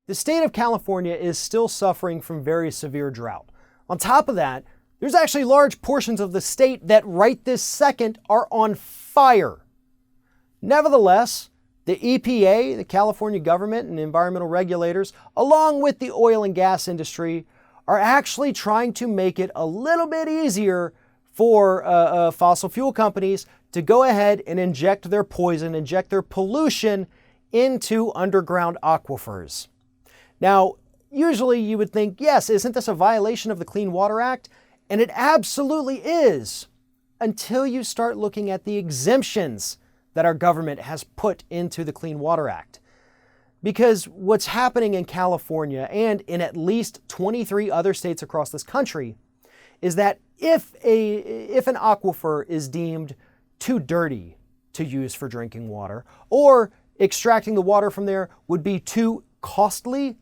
The state of California is still suffering from very severe drought. On top of that, there's actually large portions of the state that right this second are on fire. Nevertheless, the EPA, the California government and environmental regulators, along with the oil and gas industry, are actually trying to make it a little bit easier for fossil fuel companies to go ahead and inject their poison, inject their pollution into underground aquifers. Now, usually you would think, yes, isn't this a violation of the Clean Water Act? And it absolutely is, until you start looking at the exemptions that our government has put into the Clean Water Act. Because what's happening in California and in at least 23 other states across this country is that if an aquifer is deemed too dirty to use for drinking water, or extracting the water from there would be too costly,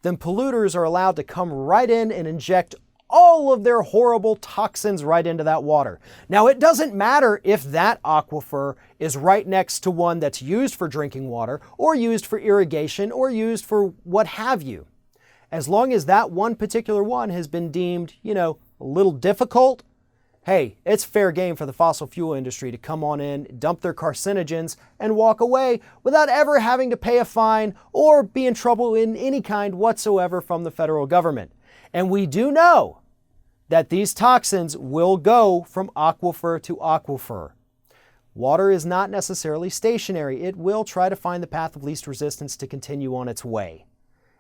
then polluters are allowed to come right in and inject all of their horrible toxins right into that water. Now, it doesn't matter if that aquifer is right next to one that's used for drinking water, or used for irrigation, or used for what have you. As long as that one particular one has been deemed, a little difficult, hey, it's fair game for the fossil fuel industry to come on in, dump their carcinogens, and walk away without ever having to pay a fine or be in trouble in any kind whatsoever from the federal government. And we do know that these toxins will go from aquifer to aquifer. Water is not necessarily stationary. It will try to find the path of least resistance to continue on its way.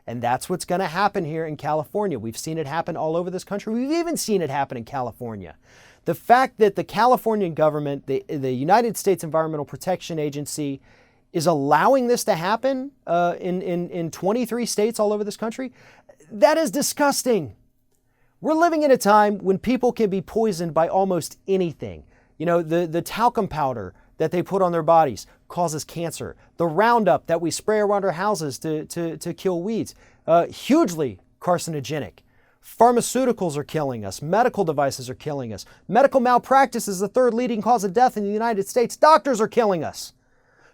And that's what's going to happen here in California. We've seen it happen all over this country. We've even seen it happen in California. The fact that the Californian government, the United States Environmental Protection Agency, is allowing this to happen in 23 states all over this country, that is disgusting. We're living in a time when people can be poisoned by almost anything. The talcum powder that they put on their bodies causes cancer. The Roundup that we spray around our houses to kill weeds, hugely carcinogenic. Pharmaceuticals are killing us. Medical devices are killing us. Medical malpractice is the third leading cause of death in the United States. Doctors are killing us.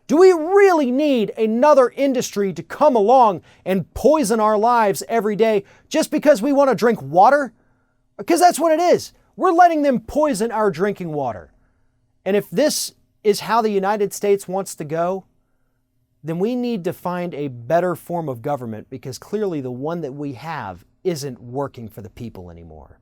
Do we really need another industry to come along and poison our lives every day just because we want to drink water? Because that's what it is. We're letting them poison our drinking water. And if this is how the United States wants to go, then we need to find a better form of government, because clearly the one that we have isn't working for the people anymore.